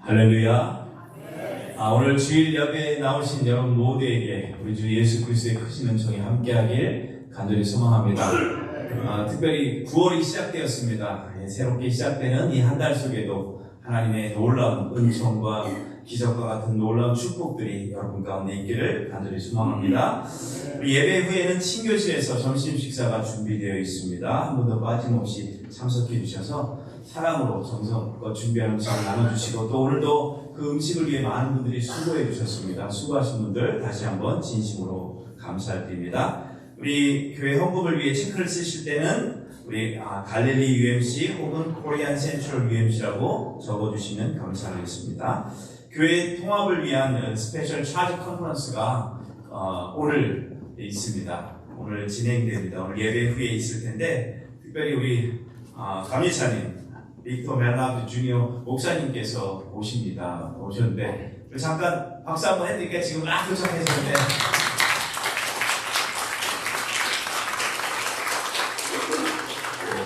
할렐루야. 오늘 주일 예배에 나오신 여러분 모두에게 우리 주 예수 그리스도의 크신 은총이 함께하길 간절히 소망합니다. 특별히 9월이 시작되었습니다. 새롭게 시작되는 이 한 달 속에도 하나님의 놀라운 은총과 기적과 같은 놀라운 축복들이 여러분 가운데 있기를 간절히 소망합니다. 우리 예배 후에는 친교실에서 점심 식사가 준비되어 있습니다. 한 번도 빠짐없이 참석해 주셔서 사랑으로 정성껏 준비한 음식을 나눠주시고, 또 오늘도 그 음식을 위해 많은 분들이 수고해 주셨습니다. 수고하신 분들 다시 한번 진심으로 감사드립니다. 우리 교회 헌금을 위해 체크를 쓰실 때는 우리 갈릴리 UMC 혹은 코리안 센트럴 UMC라고 적어주시면 감사하겠습니다. 교회 통합을 위한 스페셜 차지 컨퍼런스가 오늘 있습니다. 오늘 진행됩니다. 오늘 예배 후에 있을 텐데, 특별히 우리 감리사님 빅터 멜라드 주니어 목사님께서 오셨는데 잠깐 박수 한번 해드릴게요. 지금 막 도착하셨는데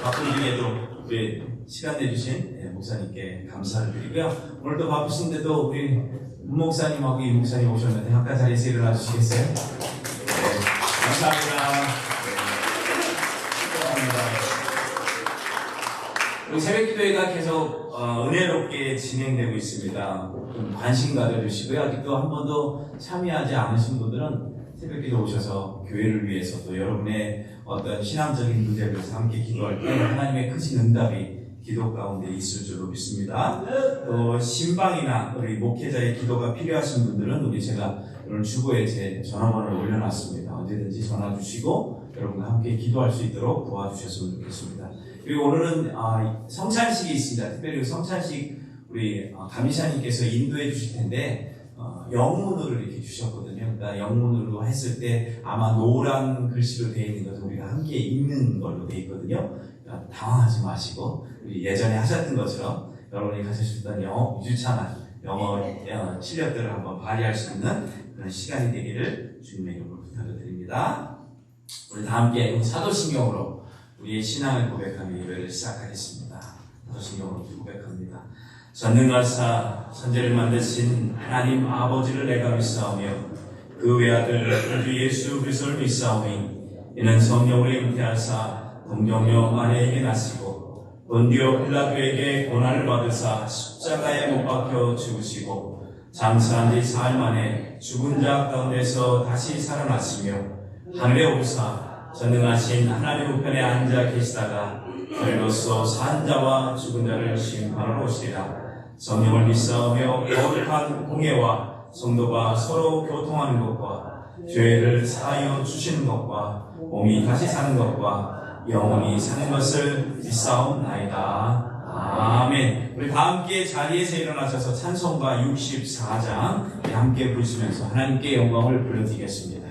바쁜 중에도 우리 시간 내주신 목사님께 감사를 드리고요. 오늘도 바쁘신데도 우리 문 목사님하고 이 목사님 오셨는데 잠깐 자리에서 일어나 주시겠어요? 네, 감사합니다. 우리 새벽기도회가 계속 은혜롭게 진행되고 있습니다. 좀 관심 가져주시고요. 아직도 한 번도 참여하지 않으신 분들은 새벽기도 오셔서 교회를 위해서 또 여러분의 어떤 신앙적인 문제를 위해서 함께 기도할 때 하나님의 크신 응답이 기도 가운데 있을 줄로 믿습니다. 또 신방이나 우리 목회자의 기도가 필요하신 분들은 제가 오늘 주보에 제 전화번호를 올려놨습니다. 언제든지 전화 주시고 여러분과 함께 기도할 수 있도록 도와주셨으면 좋겠습니다. 그리고 오늘은 성찬식이 있습니다. 특별히 성찬식 우리 감리사님께서 인도해 주실 텐데 영문으로 이렇게 주셨거든요. 그러니까 영문으로 했을 때 아마 노란 글씨로 되어 있는 것을 우리가 함께 읽는 걸로 되어 있거든요. 그러니까 당황하지 마시고 우리 예전에 하셨던 것처럼 여러분이 가지셨던 유창한 영어 실력들을 한번 발휘할 수 있는 그런 시간이 되기를 주님의 이름으로 부탁을 드립니다. 우리 다 함께 사도신경으로 우리의 신앙을 고백하며 예배를 시작하겠습니다. 사도신경으로 고백합니다. 전능하사 천지를 만드신 하나님 아버지를 내가 믿사오며 그 외아들 주 예수 그리스도를 믿사오니 이는 성령으로 잉태하사 동정녀 마리아에게 나시고 본디오 빌라도에게 고난을 받으사 십자가에 못 박혀 죽으시고 장사한 지 사흘 만에 죽은 자 가운데서 다시 살아났으며 하늘에 오르사 전능하신 하나님 우편에 앉아 계시다가 별로서 산 자와 죽은 자를 심판하러 오시리라. 성령을 믿사오며 거룩한 공예와 성도가 서로 교통하는 것과 죄를 사하여 주시는 것과 몸이 다시 사는 것과 영원히 사는 것을 믿사옵나이다. 아멘. 우리 다 함께 자리에서 일어나셔서 찬송가 64장 함께 부르시면서 하나님께 영광을 불러드리겠습니다.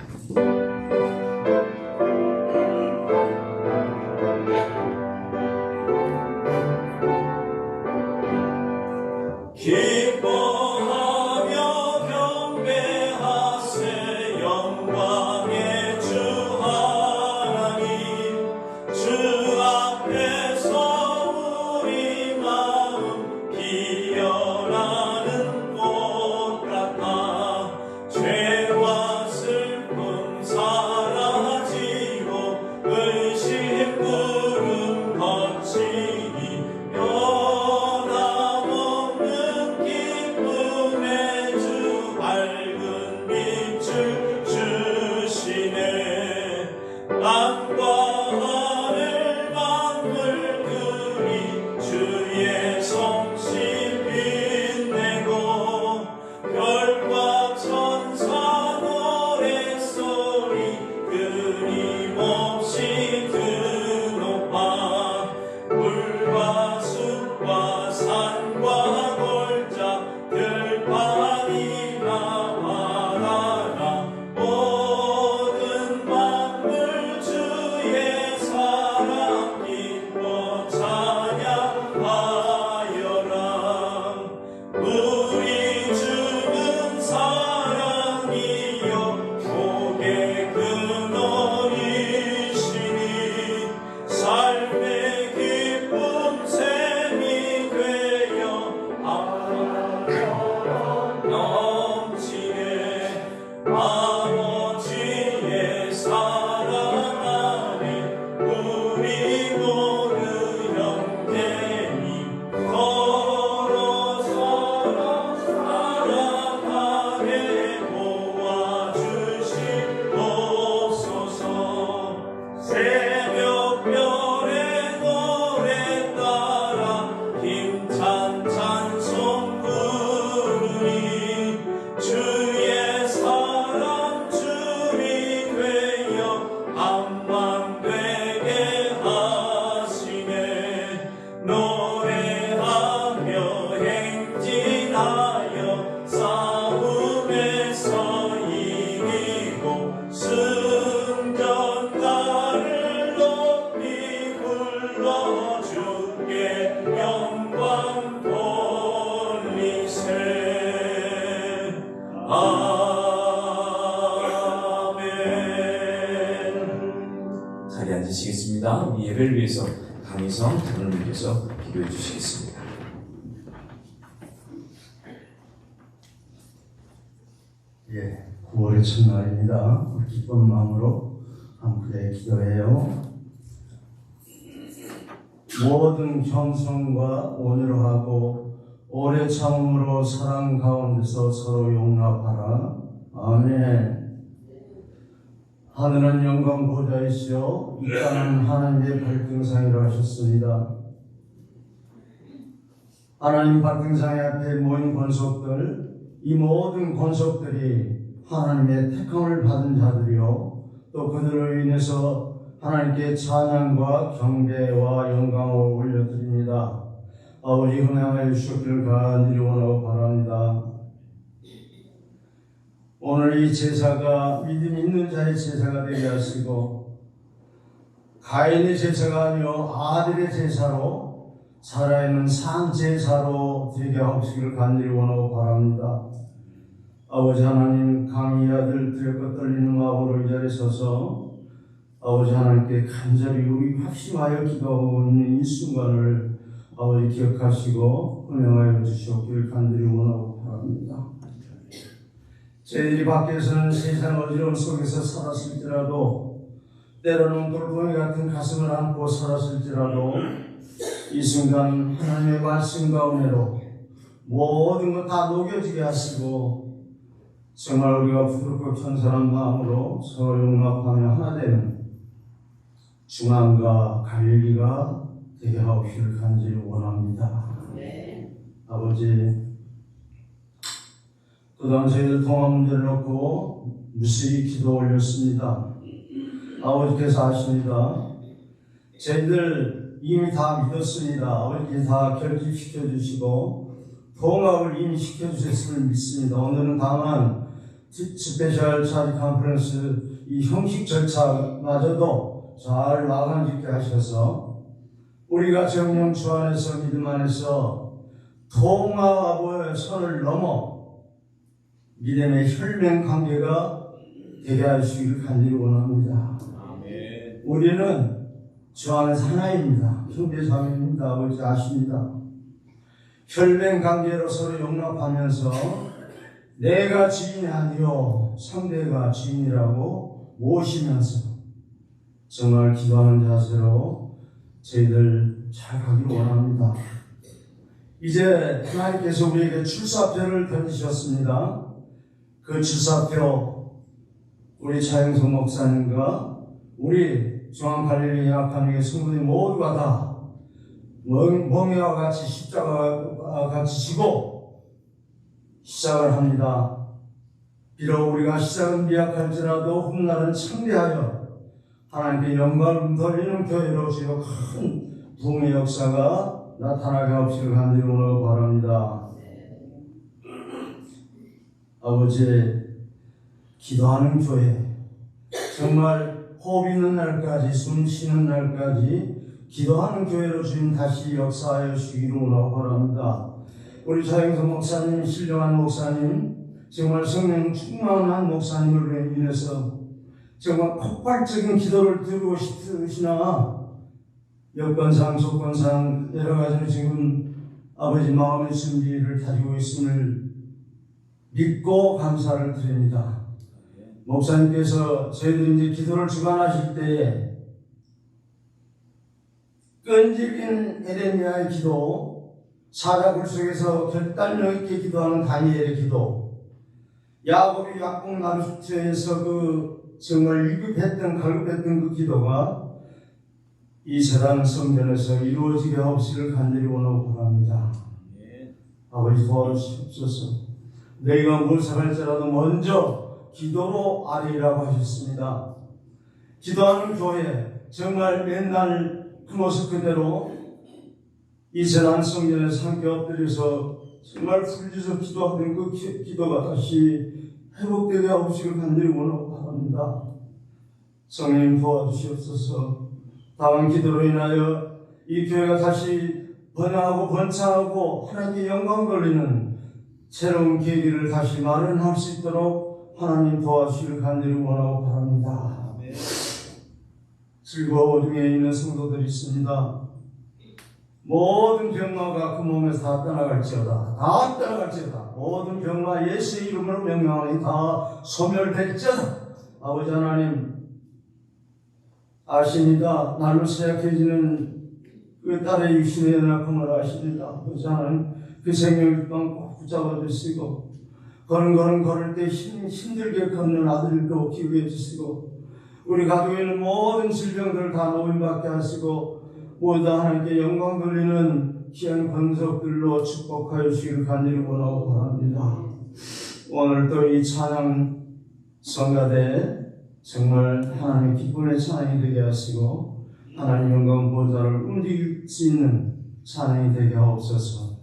하겠습니다. 우리 예배를 위해서 강희성 장로님께서 기도해 주시겠습니다. 예, 9월의 첫날입니다. 기쁜 마음으로 함께 기도해요. 모든 겸손과 온유로 하고 오래 참음으로 사랑 가운데서 서로 용납하라. 아멘. 하늘은 영광 보좌이시요 이 땅은 하나님의 발등상이라 하셨습니다. 하나님 발등상 앞에 모인 권속들, 이 모든 권속들이 하나님의 택함을 받은 자들이요 또 그들로 인해서 하나님께 찬양과 경배와 영광을 올려드립니다. 아버지 흥행하여 주시기를 간절히 원하고 바랍니다. 오늘 이 제사가 믿음 있는 자의 제사가 되게 하시고 가인의 제사가 아니요 아들의 제사로 살아있는 상제사로 되게 하시기를 간절히 원하고 바랍니다. 아버지 하나님, 강희 아들 들것 떨리는 마음으로 이 자리에 서서 아버지 하나님께 간절히 우리 확신하여 기도하고 있는 이 순간을 아버지 기억하시고 은혜하여 주시옵기를 간절히 원하고 바랍니다. 저희들이 밖에서는 세상 어지러움 속에서 살았을지라도 때로는 돌덩이 같은 가슴을 안고 살았을지라도 이 순간 하나님의 말씀과 은혜로 모든 것 다 녹여지게 하시고 정말 우리가 부드럽고 겸손한 마음으로 서로 용납하며 하나 되는 중앙과 갈릴리가 되게 하옵기를 간절히 원합니다. 아버지, 그동안 저희들 통화 문제를 놓고 무수히 기도 올렸습니다. 아버지께서 아십니다. 저희들 이미 다 믿었습니다. 아버지께서 다 결집시켜 주시고 통합을 이미 시켜주셨음을 믿습니다. 오늘은 다만 스페셜 차지 컨퍼런스 이 형식 절차마저도 잘 마감짓게 하셔서 우리가 정령 주 안에서 믿음 안에서 통합의 선을 넘어 믿음의 혈맹 관계가 되게 하시기를 간절히 원합니다. 아멘. 우리는 주 안에서 하나입니다. 형제 자매입니다. 아버지 아십니다. 혈맹 관계로 서로 용납하면서 내가 주인이 아니요 상대가 주인이라고 모시면서 정말 기도하는 자세로 저희들 잘 가기를 원합니다. 이제 하나님께서 우리에게 출사표를 던지셨습니다. 그 출사표 우리 차영석 목사님과 우리 중앙갈릴리 약한교회 성도들 모두가 다 멍에와 같이 십자가와 같이 지고 시작을 합니다. 비록 우리가 시작은 미약할지라도 훗날은 창대하여 하나님께 영광을 돌리는 교회로 주여 큰 부흥의 역사가 나타나게 하옵시길 간절히 원하고 바랍니다. 아버지, 기도하는 교회, 정말 호흡 있는 날까지, 숨 쉬는 날까지 기도하는 교회로 주님 다시 역사하여 주시기를 원하고 바랍니다. 우리 차영석 목사님, 신령한 목사님, 정말 성령 충만한 목사님을 인해서 정말 폭발적인 기도를 드리고 싶으시나 여건상 조건상 여러 가지로 지금 아버지 마음의 준비를 가지고 있음을 믿고 감사를 드립니다. 목사님께서 저희들이 이제 기도를 주관하실 때에 끈질긴 에레미야의 기도, 사자굴 속에서 결단력 있게 기도하는 다니엘의 기도, 야곱이 약국 나루트에서 그 정말 위급했던 갈급했던 그 기도가 이 세상 성전에서 이루어지게 하옵시기를 간절히 원하고 바랍니다. 아버지 도와주시옵소서. 너희가 무엇을 할지라도 먼저 기도로 아뢰라고 하셨습니다. 기도하는 교회, 정말 맨날 그 모습 그대로 이 세상 성전에서 함께 엎드려서 정말 풀지서 기도하던 그 기도가 다시 회복되게 하옵시기를 간절히 원하고 바랍니다. 성령님 도와주시옵소서. 다음 기도로 인하여 이 교회가 다시 번영하고 번창하고 하나님께 영광 돌리는 새로운 계기를 다시 마련할 수 있도록 하나님 도와주시기를 간절히 원하고 바랍니다. 즐거워 중에 있는 성도들이 있습니다. 모든 병마가 그 몸에서 다 떠나갈지어다. 다 떠나갈지어다. 모든 병마 예수의 이름으로 명령하니 다 소멸될지어다. 아버지 하나님 아십니다. 날로 쇠약해지는 그 딸의 육신의 연약함을 아십니다. 아버지 하나님 그 생명을 꼭 붙잡아 주시고 걸음 걸을 때 힘들게 걷는 아들을 또 키우게 해주시고 우리 가족에 있는 모든 질병들을 다 노인받게 하시고 모두 하나님께 영광 돌리는 귀한 권속들로 축복하여 주시길 간절히 원하고 바랍니다. 오늘 또 이 찬양 성가대 정말 하나님의 기쁨의 찬양이 되게 하시고 하나님 영광 보좌를 움직일 수 있는 찬양이 되게 하옵소서.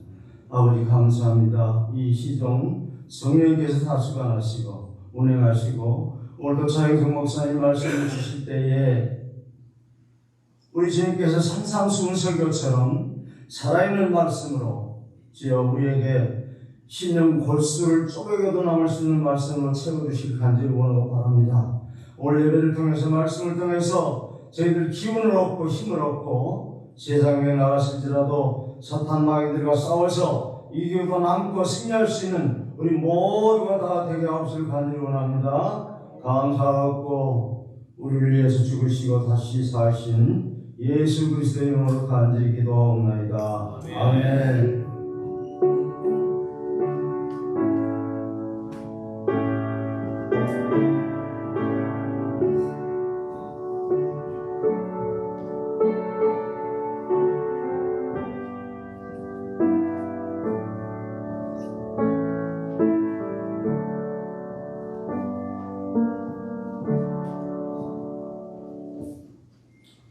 아버지 감사합니다. 이 시종 성령께서 다 주관하시고 운행하시고 오늘도 차영석 목사님 말씀을 주실 때에 우리 주님께서 산상수훈 설교처럼 살아있는 말씀으로 주여 우리에게 신령 골수를 쪼개겨도 남을 수 있는 말씀으로 채워주실 간절히 원하고 바랍니다. 오늘 예배를 통해서 말씀을 통해서 저희들 기운을 얻고 힘을 얻고 세상에 나갔을지라도 사탄 마귀들과 싸워서 이기고 남고 승리할 수 있는 우리 모두가 다 되게 하옵시길 간절히 원합니다. 감사하고 우리를 위해서 죽으시고 다시 사신 예수 그리스도의 이름으로 간절히 기도하옵나이다. 아멘.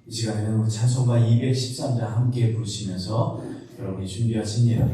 이 시간에는 우리 찬송가 213장 함께 부르시면서 여러분이 준비하신 일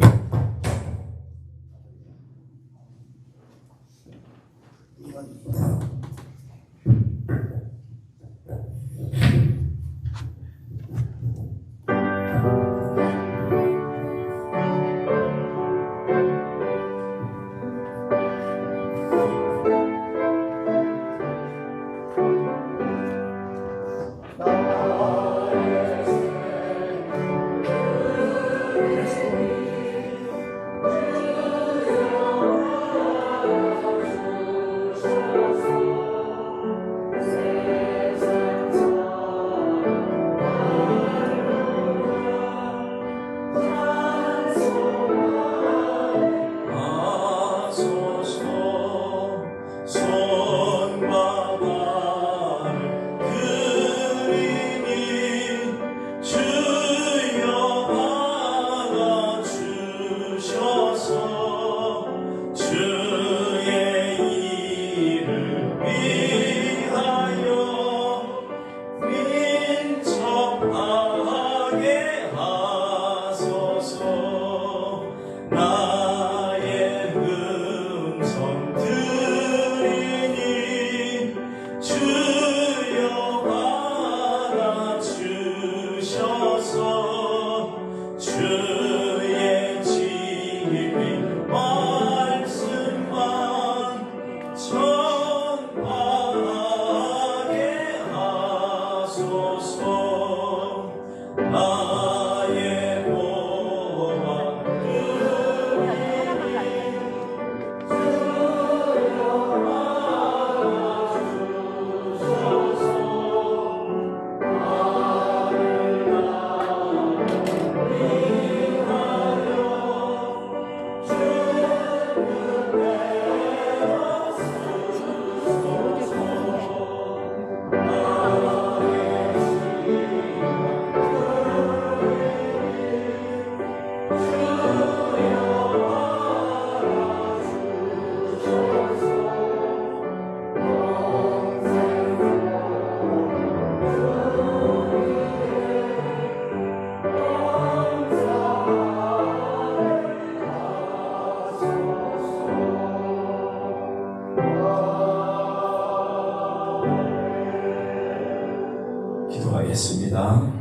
기도하겠습니다.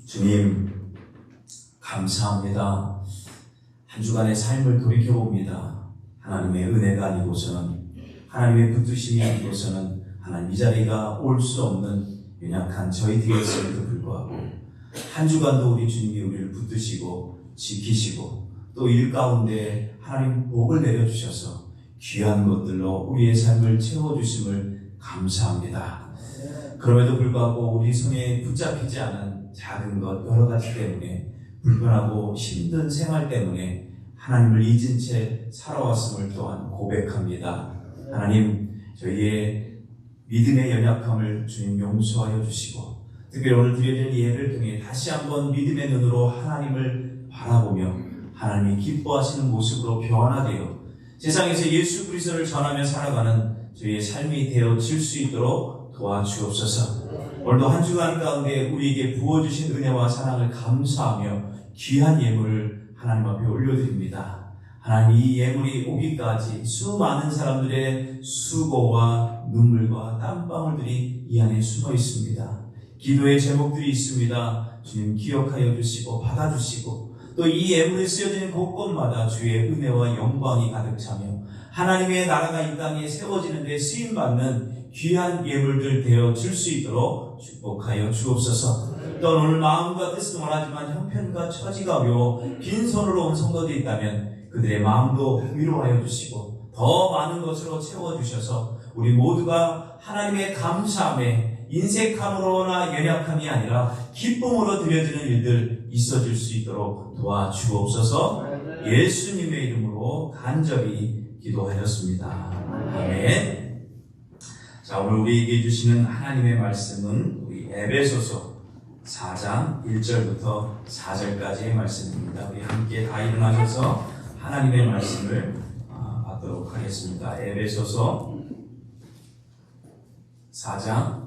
주님 감사합니다. 한 주간의 삶을 돌이켜봅니다. 하나님의 은혜가 아니고서는 하나님의 붙드심이 아니고서는 하나님 이 자리가 올 수 없는 연약한 저희들이었음에도 불구하고 한 주간도 우리 주님이 우리를 붙드시고 지키시고 또 일 가운데 하나님 복을 내려주셔서 귀한 것들로 우리의 삶을 채워주심을 감사합니다. 그럼에도 불구하고 우리 손에 붙잡히지 않은 작은 것 여러 가지 때문에 불편하고 힘든 생활 때문에 하나님을 잊은 채 살아왔음을 또한 고백합니다. 하나님, 저희의 믿음의 연약함을 주님 용서하여 주시고 특별히 오늘 드려진 예를 통해 다시 한번 믿음의 눈으로 하나님을 바라보며 하나님이 기뻐하시는 모습으로 변화되어 세상에서 예수 그리스도를 전하며 살아가는 저희의 삶이 되어질 수 있도록 도와주옵소서. 오늘도 한 주간 가운데 우리에게 부어주신 은혜와 사랑을 감사하며 귀한 예물을 하나님 앞에 올려드립니다. 하나님, 이 예물이 오기까지 수많은 사람들의 수고와 눈물과 땀방울들이 이 안에 숨어 있습니다. 기도의 제목들이 있습니다. 주님 기억하여 주시고 받아주시고 또 이 예물이 쓰여지는 곳곳마다 주의 은혜와 영광이 가득 차며 하나님의 나라가 이 땅에 세워지는 데 쓰임받는 귀한 예물들 되어질 수 있도록 축복하여 주옵소서. 또 오늘 마음과 뜻은 원하지만 형편과 처지가 어려워 빈손으로 온 성도들이 있다면 그들의 마음도 위로하여 주시고 더 많은 것으로 채워주셔서 우리 모두가 하나님의 감사함에 인색함으로나 연약함이 아니라 기쁨으로 드려지는 일들 있어질 수 있도록 도와주옵소서. 예수님의 이름으로 간절히 기도하였습니다. 아멘. 자, 오늘 우리에게 주시는 하나님의 말씀은 우리 에베소서 4장 1절부터 4절까지의 말씀입니다. 우리 함께 다 일어나셔서 하나님의 말씀을 받도록 하겠습니다. 에베소서 4장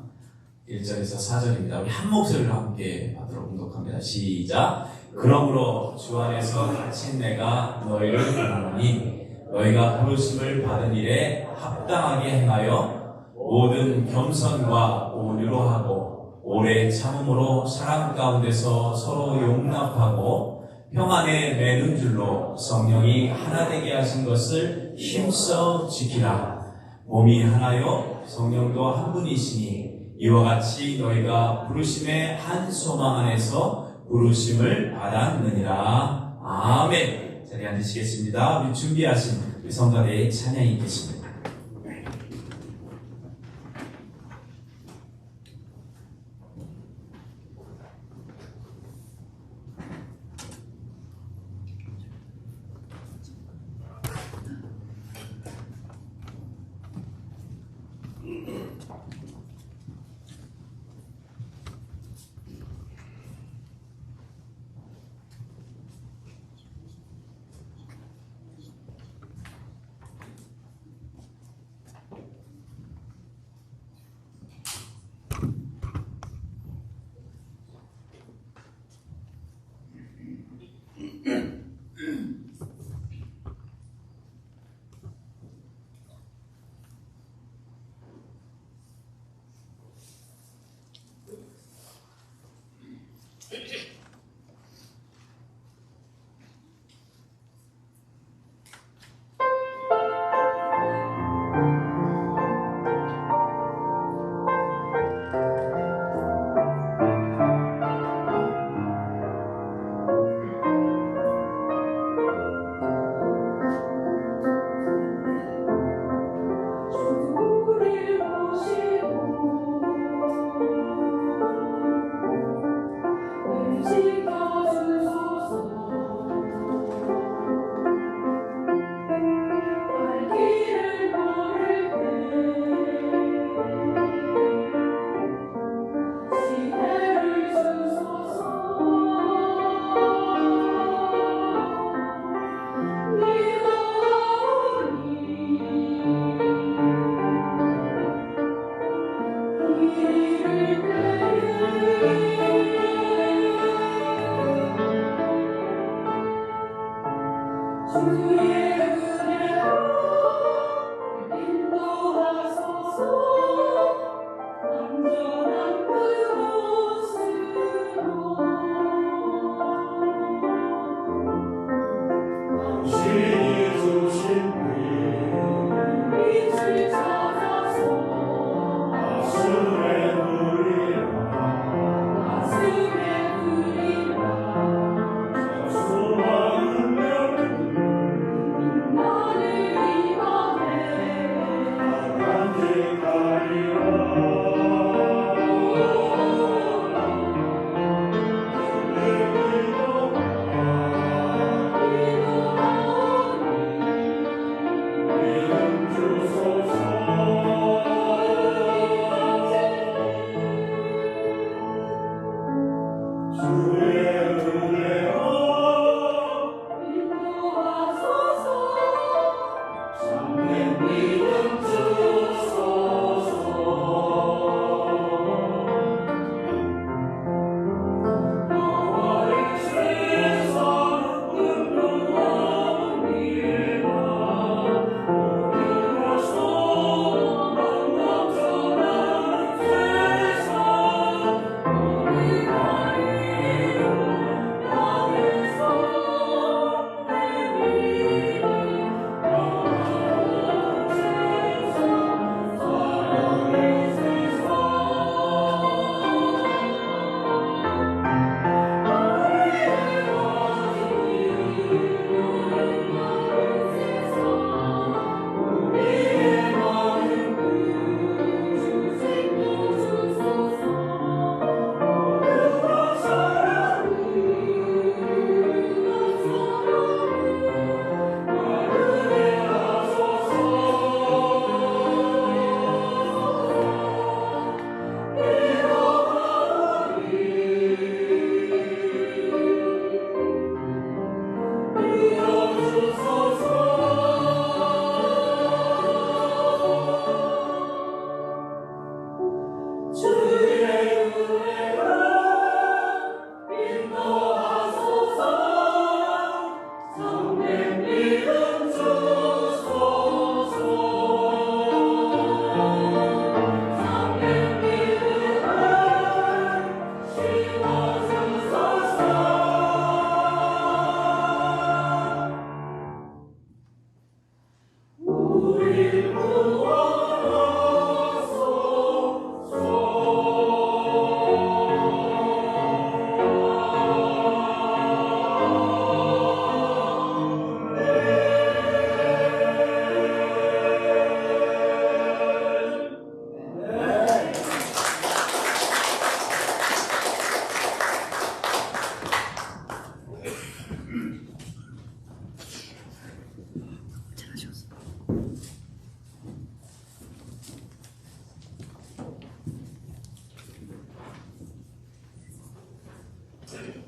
1절에서 4절입니다. 우리 한 목소리로 함께 받도록 공독합니다. 시작. 그러므로 주 안에서 갇힌 내가 너희를 권하노니 너희가 부르심을 받은 일에 합당하게 행하여 모든 겸손과 온유로 하고 오래 참음으로 사랑 가운데서 서로 용납하고 평안에 매는 줄로 성령이 하나 되게 하신 것을 힘써 지키라. 몸이 하나요 성령도 한 분이시니 이와 같이 너희가 부르심의 한 소망 안에서 부르심을 받았느니라. 아멘. 자리에 앉으시겠습니다. 우리 준비하신 우리 성가대의 찬양이 있겠습니다. 빛을 찾아서 아수의 불이라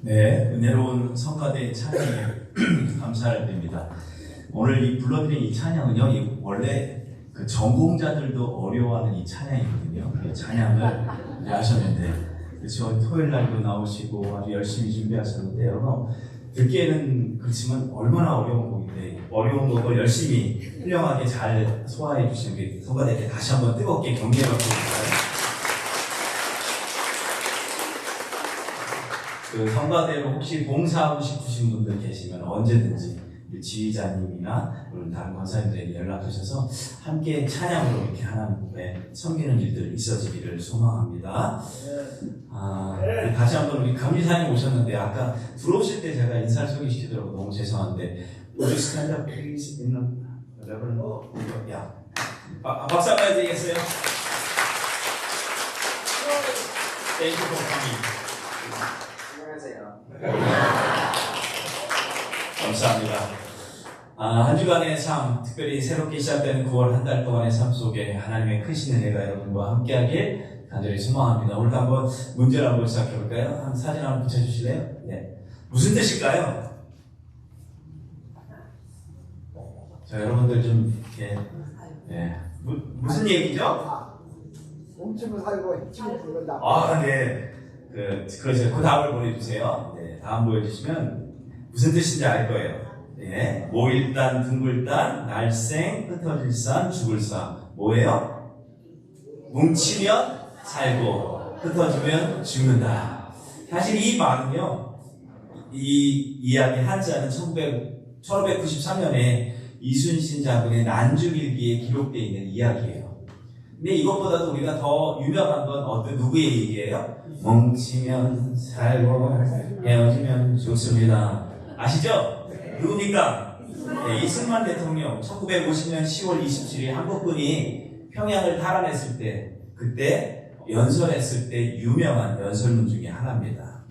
네, 은혜로운 성가대 찬양에 감사를 드립니다. 오늘 이 불러드린 이 찬양은요, 원래 그 전공자들도 어려워하는 이 찬양이거든요. 이 찬양을 하셨는데, 그렇죠. 토요일 날도 나오시고 아주 열심히 준비하셨는데요. 듣기에는 그렇지만 얼마나 어려운 곡인데, 어려운 곡을 열심히 훌륭하게 잘 소화해 주신 우리 성가대께 다시 한번 뜨겁게 경례를 드립니다. 그 성가대로 혹시 봉사하고 싶으신 분들 계시면 언제든지 지휘자님이나 다른 권사님들에게 연락하셔서 함께 찬양으로 이렇게 하나님께 섬기는 일들 있어지기를 소망합니다. 다시 한번 우리 감리사님 오셨는데 아까 들어오실 때 제가 인사를 소개시키더라고 너무 죄송한데 Would you stand up please? 여러분 야 박수 한번 해드리겠어요? Thank you for coming. 감사합니다. 한 주간의 삶, 특별히 새롭게 시작되는 9월 한 달 동안의 삶 속에 하나님의 크신 은혜가 여러분과 함께하길 간절히 소망합니다. 오늘도 한번 문제를 한번 시작해볼까요? 한 사진 한번 붙여주실래요? 네. 무슨 뜻일까요? 자, 여러분들 좀 이렇게 네. 무슨 얘기죠? 멈추고 살고 힘을 불른다. 네. 그렇죠. 그 다음을 보내주세요. 네, 다음 보여주시면 무슨 뜻인지 알 거예요. 네, 모일단, 둥글단, 날생, 흩어질 산, 죽을 산. 뭐예요? 뭉치면 살고, 흩어지면 죽는다. 사실 이 말은요, 이 이야기 한자는 1593년에 이순신 장군의 난중일기에 기록되어 있는 이야기예요. 근데 이것보다도 우리가 더 유명한 건 어떤 누구의 얘기예요? 뭉치면 살고 헤어지면 죽습니다. 아시죠? 누굽니까? 네, 이승만 대통령 1950년 10월 27일 한국군이 평양을 탈환했을 때 그때 연설했을 때 유명한 연설문 중에 하나입니다.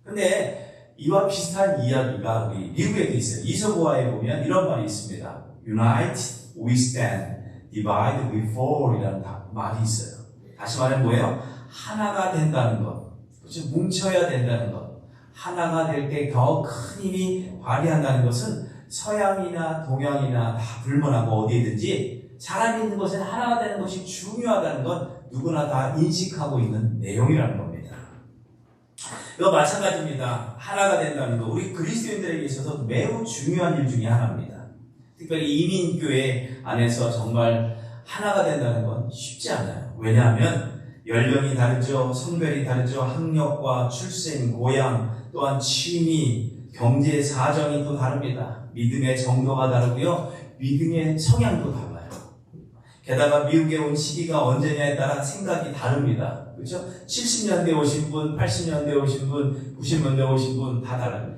근데 이와 비슷한 이야기가 우리 미국에도 있어요. 이소고아에 보면 이런 말이 있습니다. Unite, we stand. Divide, we fall 이라는 말이 있어요. 다시 말하면 뭐예요? 하나가 된다는 것. 그렇죠? 뭉쳐야 된다는 것. 하나가 될 때 더 큰 힘이 발휘한다는 것은 서양이나 동양이나 다 불문하고 어디든지 사람이 있는 것은 하나가 되는 것이 중요하다는 건 누구나 다 인식하고 있는 내용이라는 겁니다. 이거 마찬가지입니다. 하나가 된다는 거. 우리 그리스도인들에게 있어서 매우 중요한 일 중에 하나입니다. 특별히 이민교회 안에서 정말 하나가 된다는 건 쉽지 않아요. 왜냐하면 연령이 다르죠. 성별이 다르죠. 학력과 출생, 고향, 또한 취미, 경제 사정이 또 다릅니다. 믿음의 정도가 다르고요. 믿음의 성향도 달라요. 게다가 미국에 온 시기가 언제냐에 따라 생각이 다릅니다. 그렇죠? 70년대 오신 분, 80년대 오신 분, 90년대 오신 분 다 달라요.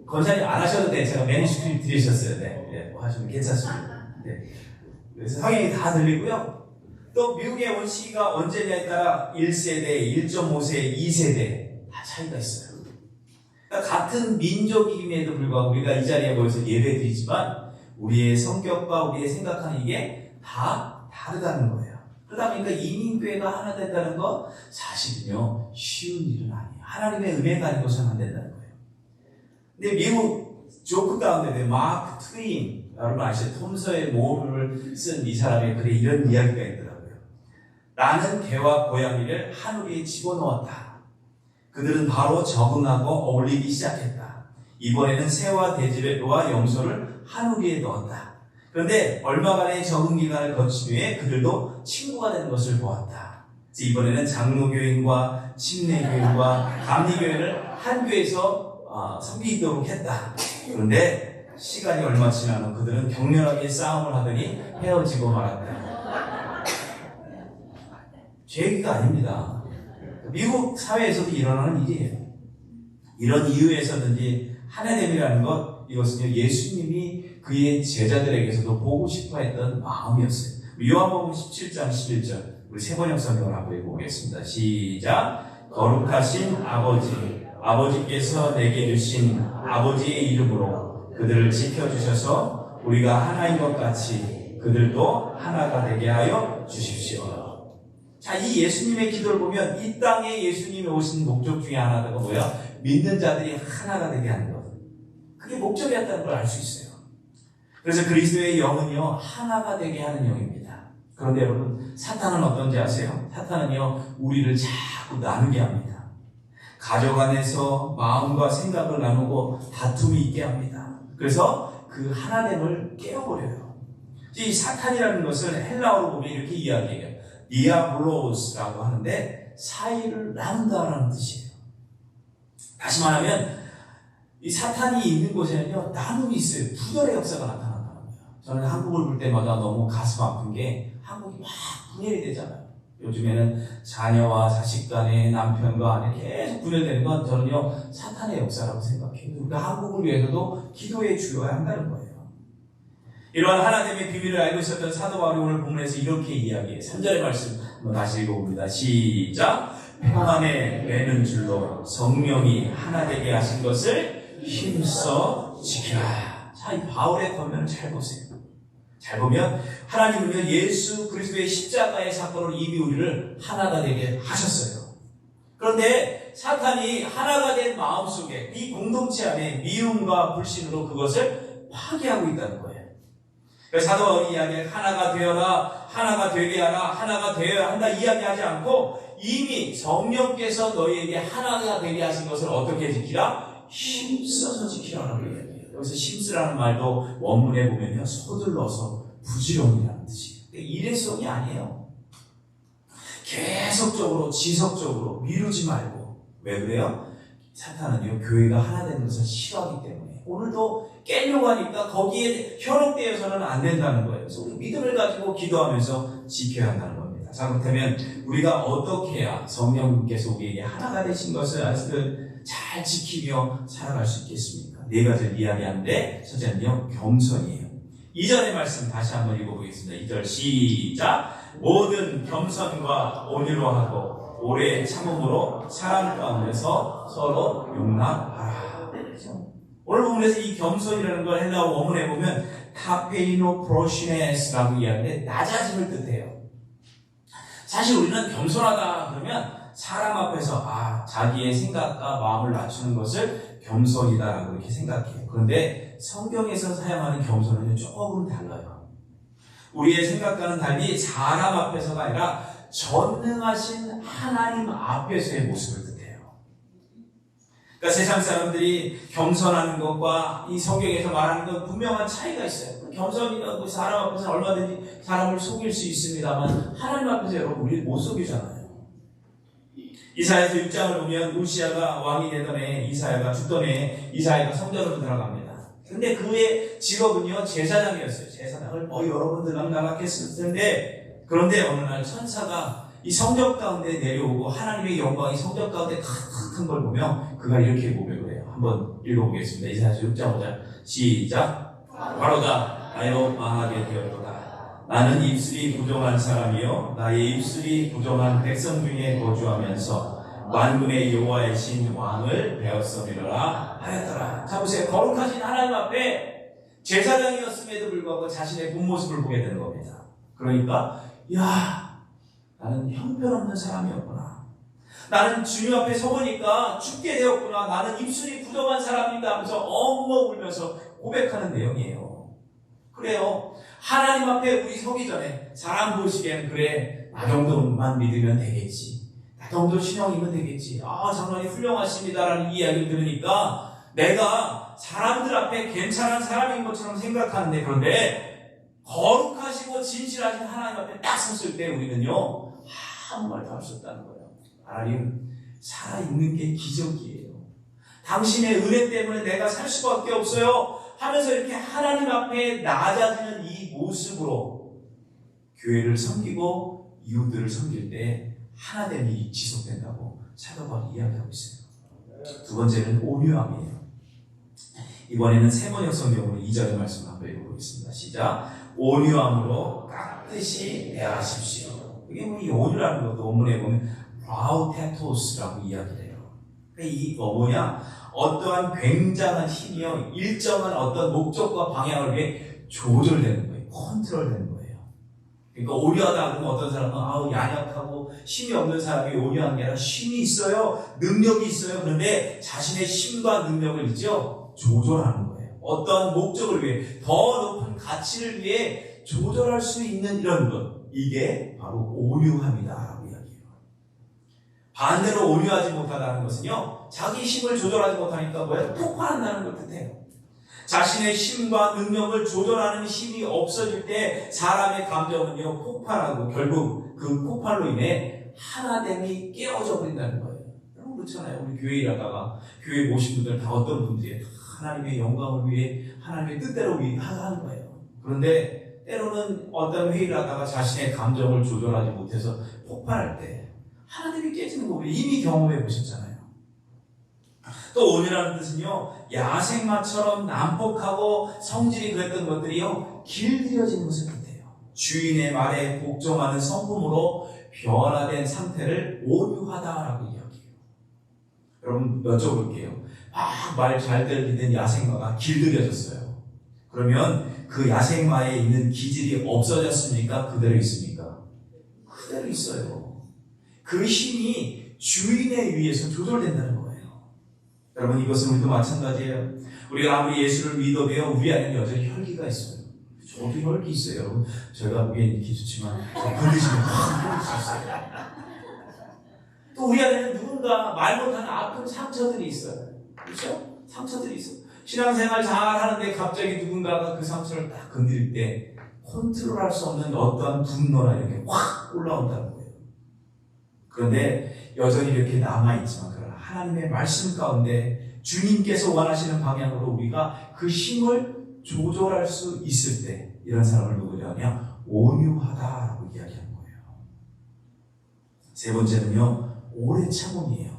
권사님 안 하셔도 돼. 제가 매니스크립트 드리셨어요. 네, 뭐 하시면 괜찮습니다. 네. 그래서 성향이 다 들리고요. 또 미국에 온 시기가 언제냐에 따라 1세대, 1.5세대, 2세대 다 차이가 있어요. 그러니까 같은 민족임에도 불구하고 우리가 이 자리에 모여서 예배드리지만 우리의 성격과 우리의 생각하는 이게 다 다르다는 거예요. 그러다 보니까 이민교회가 하나 된다는 거 사실은요 쉬운 일은 아니에요. 하나님의 은혜가 아닌 것은 안 된다는 거예요. 근데 미국 조크 가운데 마크 트웨인, 여러분 아시죠? 톰서의 모험을 쓴 이 사람의 글에 이런 이야기가 있더라고요. 나는 개와 고양이를 하늘에 집어넣었다. 그들은 바로 적응하고 어울리기 시작했다. 이번에는 새와 돼지와 염소를 하늘에 넣었다. 그런데 얼마간의 적응 기간을 거친 후에 그들도 친구가 되는 것을 보았다. 이번에는 장로교인과 침례교인과 감리교인을 한 교회에서 섬기도록 했다. 그런데 시간이 얼마 지난 후 그들은 격렬하게 싸움을 하더니 헤어지고 말았다. 제 얘기가 아닙니다. 미국 사회에서도 일어나는 일이에요. 이런 이유에서든지 하나됨이라는 것, 이것은요 예수님이 그의 제자들에게서도 보고 싶어 했던 마음이었어요. 요한복음 17장 11절 우리 세번역 성경을 한번 읽어보겠습니다. 시작. 거룩하신 아버지, 아버지께서 내게 주신 아버지의 이름으로 그들을 지켜주셔서 우리가 하나인 것 같이 그들도 하나가 되게 하여 주십시오. 자, 이 예수님의 기도를 보면 이 땅에 예수님이 오신 목적 중에 하나가 뭐야? 믿는 자들이 하나가 되게 하는 것. 그게 목적이었다는 걸 알 수 있어요. 그래서 그리스도의 영은요, 하나가 되게 하는 영입니다. 그런데 여러분, 사탄은 어떤지 아세요? 사탄은요, 우리를 자꾸 나누게 합니다. 가족 안에서 마음과 생각을 나누고 다툼이 있게 합니다. 그래서 그 하나됨을 깨어버려요. 이 사탄이라는 것을 헬라어로 보면 이렇게 이야기해요. 디아블로스라고 하는데 사이를 나눈다라는 뜻이에요. 다시 말하면 이 사탄이 있는 곳에는요, 나눔이 있어요. 분열의 역사가 나타난다는 거예요. 저는 한국을 볼 때마다 너무 가슴 아픈 게 한국이 막 분열이 되잖아요. 요즘에는 자녀와 자식 간에 남편과 아내 계속 분열되는 건 저는요, 사탄의 역사라고 생각해요. 그러니까 한국을 위해서도 기도에 주어야 한다는 거예요. 이러한 하나님의 비밀을 알고 있었던 사도 바울이 오늘 본문에서 이렇게 이야기해요. 3절의 말씀 한번 다시 읽어봅니다. 시작! 평안에 매는 줄로 성령이 하나 되게 하신 것을 힘써 지키라. 자, 이 바울의 권면을 잘 보세요. 잘 보면 하나님은요, 예수 그리스도의 십자가의 사건으로 이미 우리를 하나가 되게 하셨어요. 그런데 사탄이 하나가 된 마음속에 이 공동체 안에 미움과 불신으로 그것을 파괴하고 있다는 거예요. 그래서 사도 바울이 이야기해 하나가 되어라, 하나가 되게 하라, 하나가 되어야 한다 이야기하지 않고 이미 성령께서 너희에게 하나가 되게 하신 것을 어떻게 지키라? 힘써서 지키라라고 이야기해요. 여기서 힘쓰라는 말도 원문에 보면요, 서둘러서 부지런이라는 뜻이에요. 일회성이 아니에요. 계속적으로 지속적으로 미루지 말고. 왜 그래요? 사탄은요, 교회가 하나 되는 것을 싫어하기 때문에 오늘도 깨려고 하니까 거기에 현혹되어서는 안 된다는 거예요. 그래서 우리 믿음을 가지고 기도하면서 지켜야 한다는 겁니다. 자, 그렇다면 우리가 어떻게 해야 성령님께서 우리에게 하나가 되신 것을 잘 지키며 살아갈 수 있겠습니까? 네 가지를 이야기하는데 첫째는요, 겸손이에요. 2절의 말씀 다시 한번 읽어보겠습니다. 2절 시작! 모든 겸손과 온유로 하고 오래 참음으로 사람 가운데서 서로 용납하라. 오늘 부분에서 이 겸손이라는 걸 헬라어 원문에 보면 타페이노 프로시네스라고 이야기하는데 낮아짐을 뜻해요. 사실 우리는 겸손하다 그러면 사람 앞에서 자기의 생각과 마음을 낮추는 것을 겸손이다라고 이렇게 생각해요. 그런데 성경에서 사용하는 겸손은 조금 달라요. 우리의 생각과는 달리 사람 앞에서가 아니라 전능하신 하나님 앞에서의 모습을 뜻해요. 그러니까 세상 사람들이 겸손하는 것과 이 성경에서 말하는 건 분명한 차이가 있어요. 겸손이라고 사람 앞에서는 얼마든지 사람을 속일 수 있습니다만 하나님 앞에서 여러분 우리 못 속이잖아요. 이사야서 6장을 보면 우시아가 왕이 되던 해 이사야가 죽던 해 이사야가 성전으로 들어갑니다. 근데 그의 직업은요, 제사장이었어요. 제사장을 여러분들 남각했을 텐데, 그런데 어느 날 천사가 이 성전 가운데 내려오고 하나님의 영광이 성전 가운데 큰 걸 보며 그가 이렇게 고백을 해요. 한번 읽어보겠습니다. 이사야서 6장 5절 시작! 바로다 나여 망하게 되었도다. 나는 입술이 부정한 사람이요 나의 입술이 부정한 백성 중에 거주하면서 만군의 여호와의 신 왕을 베었음이라 하였더라. 자 보세요. 거룩하신 하나님 앞에 제사장이었음에도 불구하고 자신의 본 모습을 보게 되는 겁니다. 그러니까 나는 형편없는 사람이었구나. 나는 주님 앞에 서보니까 죽게 되었구나. 나는 입술이 부정한 사람이다 하면서 엉엉 울면서 고백하는 내용이에요. 그래요. 하나님 앞에 우리 서기 전에 사람 보시기에는 그래 나 정도만 믿으면 되겠지. 나 정도 신령이면 되겠지. 장로님 훌륭하십니다라는 이야기를 들으니까 내가 사람들 앞에 괜찮은 사람인 것처럼 생각하는데 그런데 거룩하시고 진실하신 하나님 앞에 딱 섰을 때 우리는요 아무 말도 할 수 없다는 거예요. 하나님 살아있는 게 기적이에요. 당신의 은혜 때문에 내가 살 수밖에 없어요 하면서 이렇게 하나님 앞에 낮아지는 이 모습으로 교회를 섬기고 이웃들을 섬길 때 하나됨이 지속된다고 사도 바울이 이야기하고 있어요. 두 번째는 온유함이에요. 이번에는 세번역 성경으로 2절의 말씀 한번 읽어보겠습니다. 시작! 온유함으로 깍듯이 대하십시오. 이게 이 온유라는 것도 원문에 보면 라우테토스라고 이야기를 해요. 이 뭐냐? 어떠한 굉장한 힘이요 일정한 어떤 목적과 방향을 위해 조절되는 거예요. 컨트롤되는 거예요. 그러니까 온유하다 그러면 어떤 사람은 양약하고 힘이 없는 사람이 온유한 게 아니라 힘이 있어요. 능력이 있어요. 그런데 자신의 힘과 능력을 있죠. 조절하는 거예요. 어떤 목적을 위해 더 높은 가치를 위해 조절할 수 있는 이런 것. 이게 바로 온유함이다라고 이야기해요. 반대로 온유하지 못하다는 것은요. 자기 힘을 조절하지 못하니까 뭐예요? 폭발한다는 걸 뜻해요. 자신의 힘과 능력을 조절하는 힘이 없어질 때 사람의 감정은요 폭발하고 결국 그 폭발로 인해 하나됨이 깨어져 버린다는 거예요. 여러분 그렇잖아요. 우리 교회 일하다가 교회 모신 분들 다 어떤 분들이 하나님의 영광을 위해 하나님의 뜻대로 하는 거예요. 그런데 때로는 어떤 회의를 하다가 자신의 감정을 조절하지 못해서 폭발할 때 하나님이 깨지는 거 우리 이미 경험해 보셨잖아요. 또 온유라는 뜻은요, 야생마처럼 난폭하고 성질이 그랬던 것들이요, 길들여지는 것을 뜻해요. 주인의 말에 복종하는 성품으로 변화된 상태를 온유하다라고 이야기해요. 여러분 여쭤볼게요. 말 잘 들리는 야생마가 길들여졌어요. 그러면 그 야생마에 있는 기질이 없어졌습니까? 그대로 있습니까? 그대로 있어요. 그 힘이 주인에 의해서 조절된다는 거예요. 여러분 이것은 우리도 마찬가지예요. 우리가 아무리 예수를 믿어도요 우리 안에 여전히 혈기가 있어요. 저도 혈기 있어요. 여러분 저희가 보기엔 이렇게 좋지만 건드시면 혈기 있어요. 또 우리 안에는 누군가 말 못하는 아픈 상처들이 있어요. 그렇죠? 상처들이 있어요. 신앙생활 잘 하는데 갑자기 누군가가 그 상처를 딱 건드릴 때 컨트롤할 수 없는 어떠한 분노나 이렇게 확 올라온다는 거예요. 그런데 여전히 이렇게 남아있지만 하나님의 말씀 가운데 주님께서 원하시는 방향으로 우리가 그 힘을 조절할 수 있을 때 이런 사람을 누구냐 하냐 온유하다라고 이야기하는 거예요. 세 번째는요 오래 참음이에요.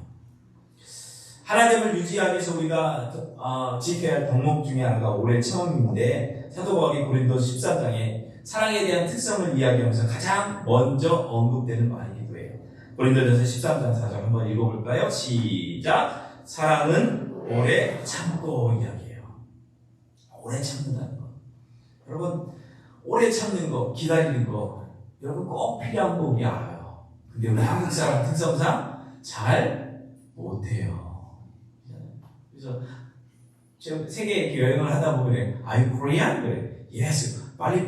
하나됨을 유지하기 위해서 우리가 지켜야 할 덕목 중에 하나가 오래 참음인데 사도 바울이 고린도서 13장에 사랑에 대한 특성을 이야기하면서 가장 먼저 언급되는 말이기도 해요. 고린도전서 13장 4절 한번 읽어볼까요? 시작! 사랑은 오래 참고 이야기해요. 오래 참는다는 거. 여러분 오래 참는 거, 기다리는 거 여러분 꼭 필요한 법이 알아요. 근데 우리 한국 사람 특성상 잘 못해요. 그래서 제가 세계 이렇게 여행을 하다 보면 Are you Korean? 그래. Yes. 빨리.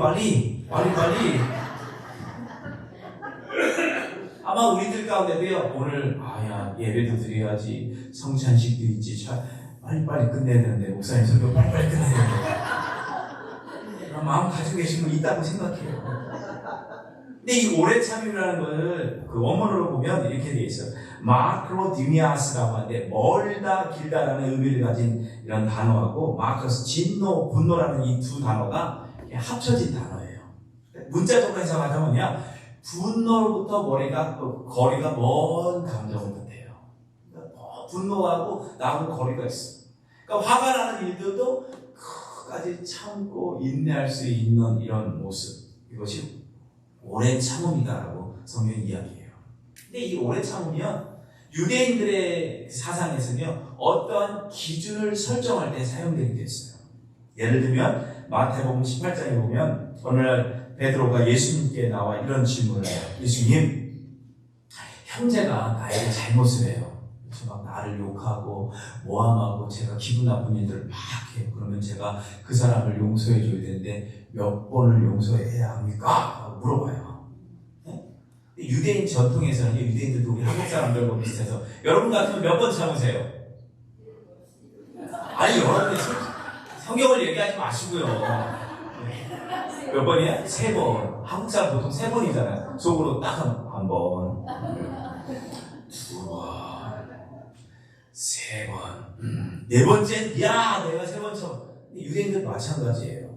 아마 우리들 가운데도요 오늘 예배도 드려야지 성찬식도 있지 빨리 끝내야 되는데 목사님 설교 빨리 끝내야 되는데 그런 마음 가지고 계신 분 있다고 생각해요. 근데 이 오래 참음이라는 걸 그 원문으로 보면 이렇게 되어 있어요. 마크로디미아스라고 하는데 멀다 길다라는 의미를 가진 이런 단어하고 마크로스 진노 분노라는 이 두 단어가 합쳐진 단어예요. 문자적으로 해석하자면요 분노로부터 거리가 먼 감정을 뜻해요. 그러니까 분노하고 나하고 거리가 있어. 그러니까 화가 나는 일들도 끝까지 참고 인내할 수 있는 이런 모습. 이것이 오래 참음이다라고 성경이 이야기해요. 근데 이 오래 참으면 유대인들의 사상에서는요 어떠한 기준을 설정할 때 사용되게 됐어요. 예를 들면 마태복음 18장에 보면 어느 날 베드로가 예수님께 나와 이런 질문을 해요. 예수님, 형제가 나에게 잘못을 해요. 그래서 막 나를 욕하고 모함하고 제가 기분 나쁜 일들을 막 해요. 그러면 제가 그 사람을 용서해 줘야 되는데 몇 번을 용서해야 합니까? 라고 물어봐요. 네? 유대인 전통에서는 유대인들도 우리 한국 사람들과 비슷해서 여러분 같으면 몇 번 참으세요? 아니 여러분이 성경을 얘기하지 마시고요. 몇 번이야? 3번. 한국 사람 보통 3번이잖아요. 속으로 딱 한 번, 2번, 3번. 4번째는 내가 3번 쳐. 유대인들도 마찬가지예요.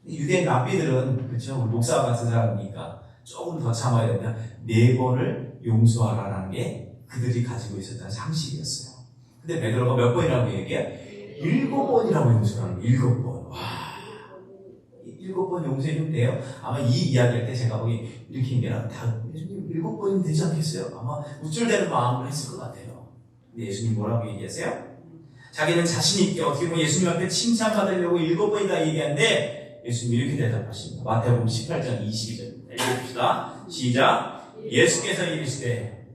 유대인 랍비들은 그렇죠. 우리 목사 같은 사람이니까 조금 더 참아야 된다. 4번을 용서하라는 게 그들이 가지고 있었던 상식이었어요. 근데 베드로가 몇 번이라고 얘기해? 7번이라고 용서하는 거예요. 7번. 와. 7번 용서해주면 돼요? 아마 이 이야기할 때 제가 보기 이렇게 얘기하면 다 예수님 7번이면 되지 않겠어요? 아마 우쭐대는 마음으로 했을 것 같아요. 근데 예수님 뭐라고 얘기하세요? 자기는 자신 있게 어떻게 보면 예수님 앞에 칭찬받으려고 7번이나 얘기하는데 예수님이 이렇게 대답하십니다. 마태복음 18장 22절 읽어봅시다. 시작. 예수께서 이르시되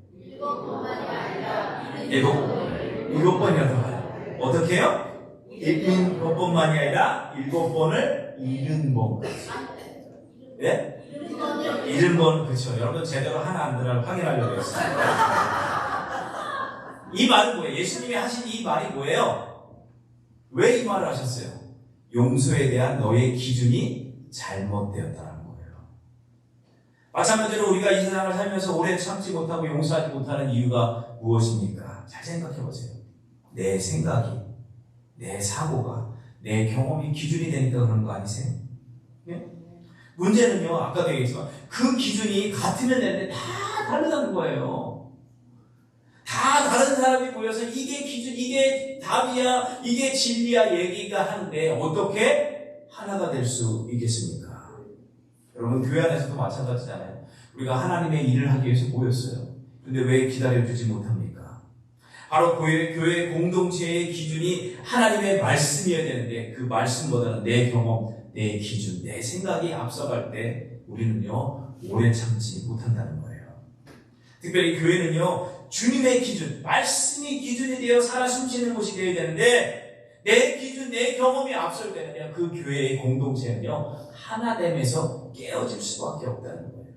일곱 번이나 더 하여. 어떻게 해요? 일곱 번만이 아니라 7번을 70번까지. 예? 70번, 그렇죠. 여러분 제대로 하나 안 들어 확인하려고 했습니다. 이 말은 뭐예요? 예수님이 하신 이 말이 뭐예요? 왜 이 말을 하셨어요? 용서에 대한 너의 기준이 잘못되었다는 거예요. 마찬가지로 우리가 이 세상을 살면서 오래 참지 못하고 용서하지 못하는 이유가 무엇입니까? 잘 생각해 보세요. 내 생각이, 내 사고가, 내 경험이 기준이 되니까 그런 거 아니세요? 네? 문제는요, 아까도 얘기했지만 그 기준이 같으면 되는데 다 다르다는 거예요. 다 다른 사람이 모여서 이게 기준, 이게 답이야, 이게 진리야 얘기가 하는데 어떻게 하나가 될 수 있겠습니까? 여러분 교회 안에서도 마찬가지잖아요. 우리가 하나님의 일을 하기 위해서 모였어요. 근데 왜 기다려주지 못합니까? 바로 교회 공동체의 기준이 하나님의 말씀이어야 되는데 그 말씀보다는 내 경험, 내 기준, 내 생각이 앞서갈 때 우리는요 오래 참지 못한다는 거예요. 특별히 교회는요 주님의 기준, 말씀이 기준이 되어 살아 숨쉬는 곳이 되어야 되는데 내 기준, 내 경험이 앞설 때는요 그 교회의 공동체는요 하나됨에서 깨어질 수밖에 없다는 거예요.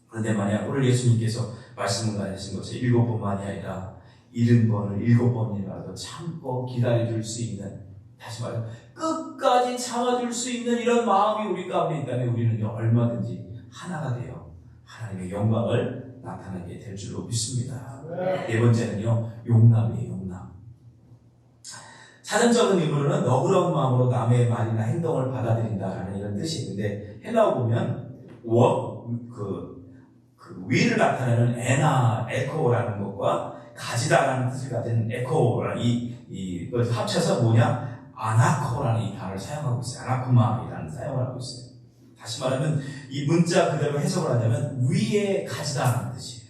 그런데 만약 오늘 예수님께서 말씀을 하신 것이 7번만이 아니라 70번을 7번이라도 참고 기다려줄 수 있는, 다시 말해 끝까지 참아줄 수 있는 이런 마음이 우리 가운데 있다면 우리는요 얼마든지 하나가 되어 하나님의 영광을 나타나게 될 줄로 믿습니다. 네 번째는요 용납이에요. 용납. 사전적인 의미로는 너그러운 마음으로 남의 말이나 행동을 받아들인다라는 이런 뜻이 있는데 헬라어 보면 위를 나타내는 에나, 에코라는 것과 가지다라는 뜻을 가진 에코라는 이걸 합쳐서 뭐냐? 아나코라는 이 단어를 사용하고 있어요. 아나코마이라는 사용을 하고 있어요. 다시 말하면 이 문자 그대로 해석을 하자면 위에 가지다라는 뜻이에요.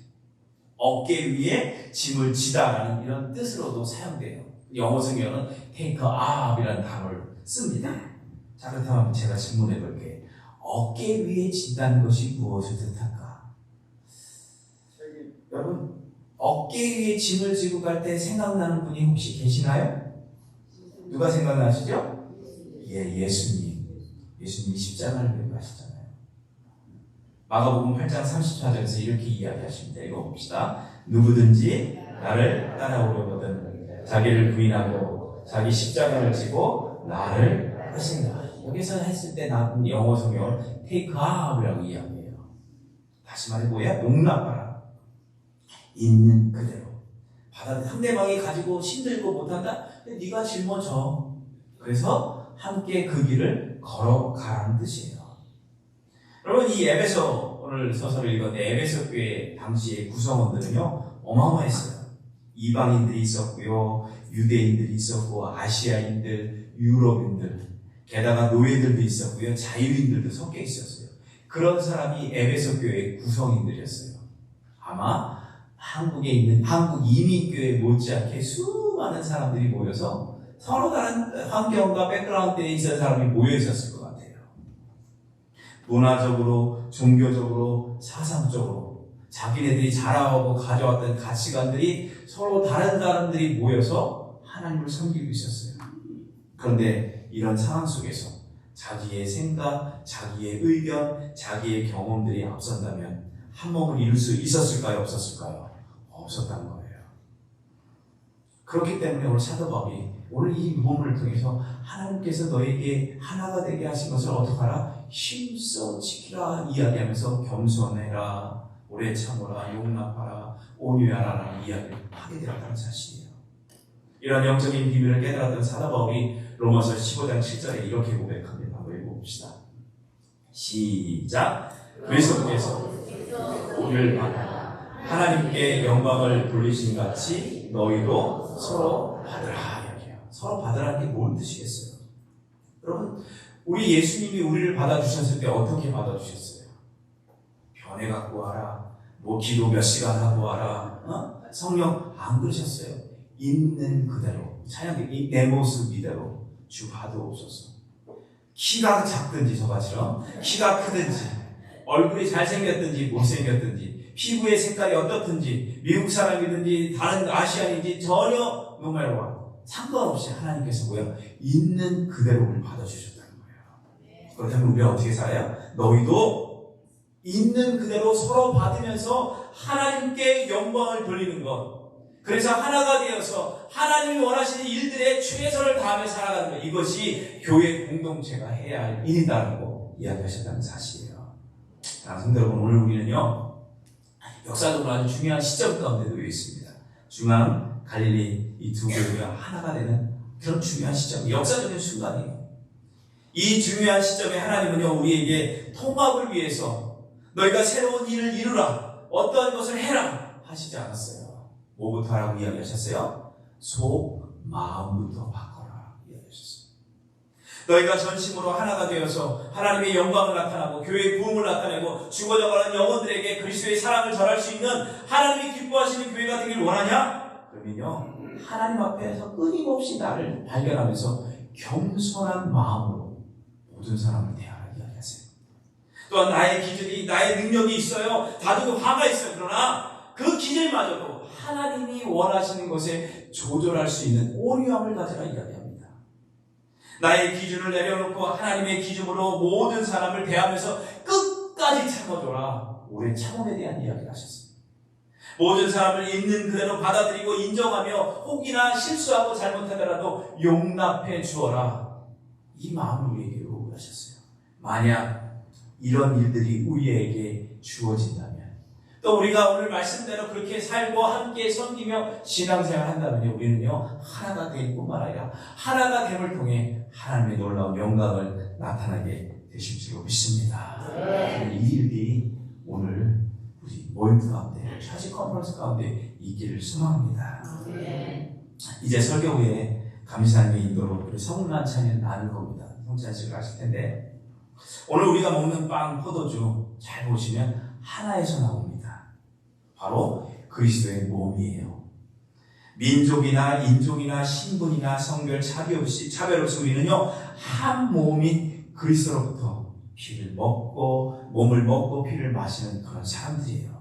어깨 위에 짐을 지다라는 이런 뜻으로도 사용돼요. 영어 성경은 take up이라는 단어를 씁니다. 자, 그렇다면 제가 질문해 볼게요. 어깨 위에 진다는 것이 무엇을 뜻할까? 여러분, 어깨 위에 짐을 지고 갈 때 생각나는 분이 혹시 계시나요? 누가 생각나시죠? 예, 예수님. 예수님이 십자가를 메고 가시잖아요. 마가복음 8장 34절에서 이렇게 이야기하십니다. 읽어봅시다. 누구든지 나를 따라오려거든 자기를 부인하고 자기 십자가를 지고 나를 따르신다. 여기서 했을 때 나온 영어 성경은 take up이라고 이야기해요. 다시 말해 뭐야? 용납하라. 있는 그대로. 상대방이 가지고 힘들고 못한다? 네가 짊어져. 그래서 함께 그 길을 걸어가라는 뜻이에요. 여러분 이 에베소 오늘 서서를 읽었는데 에베소 교회 당시의 구성원들은요 어마어마했어요. 이방인들이 있었고요, 유대인들이 있었고, 아시아인들, 유럽인들, 게다가 노예들도 있었고요, 자유인들도 섞여 있었어요. 그런 사람이 에베소 교회의 구성인들이었어요. 아마 한국에 있는 한국 이민교회 못지않게 수많은 사람들이 모여서 서로 다른 환경과 백그라운드에 있는 사람이 모여 있었을 것 같아요. 문화적으로, 종교적으로, 사상적으로 자기네들이 자라오고 가져왔던 가치관들이 서로 다른 사람들이 모여서 하나님을 섬기고 있었어요. 그런데 이런 상황 속에서 자기의 생각, 자기의 의견, 자기의 경험들이 앞선다면 한 몸을 이룰 수 있었을까요? 없었을까요? 없었다는 거예요. 그렇기 때문에 오늘 사도 바울이 오늘 이 몸을 통해서 하나님께서 너에게 하나가 되게 하신 것을 어떡하라? 힘써 지키라 이야기하면서 겸손해라, 오래 참으라, 용납하라, 온유하라라는 이야기를 하게 되었다는 사실이에요. 이런 영적인 비밀을 깨달았던 사도 바울이 로마서 15장 7절에 이렇게 고백합니다. 한번 읽어봅시다. 시작. 그리스도께서 우리를 받아 하나님께 영광을 돌리신 같이 너희도 서로 받으라 이야기해요. 서로 받으라는 게 뭔 뜻이겠어요? 여러분, 우리 예수님이 우리를 받아주셨을 때 어떻게 받아주셨어요? 변해 갖고 와라, 뭐 기도 몇 시간 하고 와라, 성령 안 그러셨어요. 있는 그대로, 찬양이 내 모습 이대로 주 받아옵소서. 키가 작든지 저같이요, 키가 크든지, 얼굴이 잘생겼든지 못생겼든지, 피부의 색깔이 어떻든지, 미국 사람이든지 다른 아시안인지 전혀 no matter what, 상관없이 하나님께서 뭐예요? 있는 그대로 우리를 받아주셨다는 거예요. 그렇다면 우리가 어떻게 살아요? 너희도 있는 그대로 서로 받으면서 하나님께 영광을 돌리는 것. 그래서 하나가 되어서 하나님이 원하시는 일들에 최선을 다하며 살아가는 것. 이것이 교회 공동체가 해야 할 일이다라고 이야기하셨다는 사실이에요. 성도 여러분, 오늘 우리는요, 역사적으로 아주 중요한 시점 가운데 놓여 있습니다. 중앙, 갈릴리 이 두 교회가 하나가 되는 그런 중요한 시점, 역사적인 순간이에요. 이 중요한 시점에 하나님은요, 우리에게 통합을 위해서 너희가 새로운 일을 이루라, 어떠한 것을 해라 하시지 않았어요. 뭐부터 하라고 이야기하셨어요? 속, 마음부터 바꿔라 이야기하셨어요. 너희가 전심으로 하나가 되어서 하나님의 영광을 나타나고 교회의 부흥을 나타내고 죽어져가는 영혼들에게 그리스도의 사랑을 전할 수 있는 하나님이 기뻐하시는 교회가 되길 원하냐? 그러면요, 하나님 앞에서 끊임없이 나를 발견하면서 겸손한 마음으로 모든 사람을 대하라 이야기하세요. 또한 나의 기준이, 나의 능력이 있어요. 다들 화가 있어요. 그러나 그 기질마저도 하나님이 원하시는 것에 조절할 수 있는 오류함을 가져라 이야기합니다. 나의 기준을 내려놓고 하나님의 기준으로 모든 사람을 대하면서 끝까지 참아줘라. 오래 참음에 대한 이야기를 하셨습니다. 모든 사람을 있는 그대로 받아들이고 인정하며 혹이나 실수하고 잘못하더라도 용납해 주어라. 이 마음을 우리에게 요구하셨어요. 만약 이런 일들이 우리에게 주어진다면, 또 우리가 오늘 말씀대로 그렇게 살고 함께 섬기며 신앙생활 한다면요, 우리는요, 하나가 될 뿐만 아니라 하나가 됨을 통해 하나님의 놀라운 영광을 나타나게 되실 줄 믿습니다. 이 일이 오늘 우리 모임 가운데, 차지 컨퍼런스 가운데 있기를 소망합니다. 이제 설교 후에 감사함의 인도로 우리 성만 찬양 나눌 겁니다. 성찬식을 하실 텐데, 오늘 우리가 먹는 빵, 포도주 잘 보시면 하나에서 나옵니다. 바로 그리스도의 몸이에요. 민족이나 인종이나 신분이나 성별 차별 없이 우리는요, 한 몸인 그리스도로부터 피를 먹고 몸을 먹고 피를 마시는 그런 사람들이에요.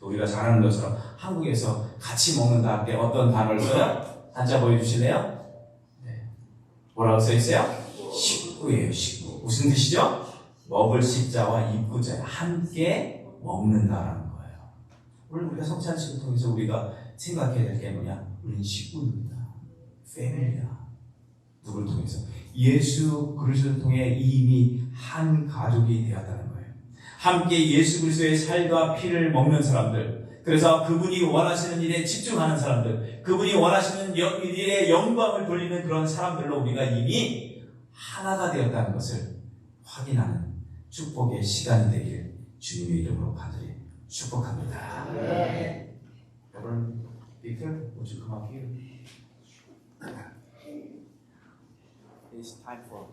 우리가 잘 아는 것처럼 한국에서 같이 먹는다 할 때 어떤 단어를 써요? 한자 보여주실래요? 네. 뭐라고 써있어요? 식구예요. 식구. 무슨 뜻이죠? 먹을 식자와 입구자, 함께 먹는다라는 거예요. 오늘 우리가 성찬식을 통해서 우리가 생각해야 될 게 뭐냐? 우리는 식구입니다. 패밀리야. 누굴 통해서? 예수 그리스도를 통해 이미 한 가족이 되었다는 거예요. 함께 예수 그리스도의 살과 피를 먹는 사람들, 그래서 그분이 원하시는 일에 집중하는 사람들, 그분이 원하시는 일에 영광을 돌리는 그런 사람들로 우리가 이미 하나가 되었다는 것을 확인하는 축복의 시간이 되길 주님의 이름으로 간절히 축복합니다. 여러분, Victor, would you come up here? It's time for.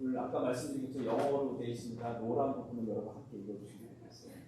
오늘 아까 말씀드린 것처럼 영어로 되어 있습니다. 노란 부분을 여러분 함께 읽어주시면 되겠어요.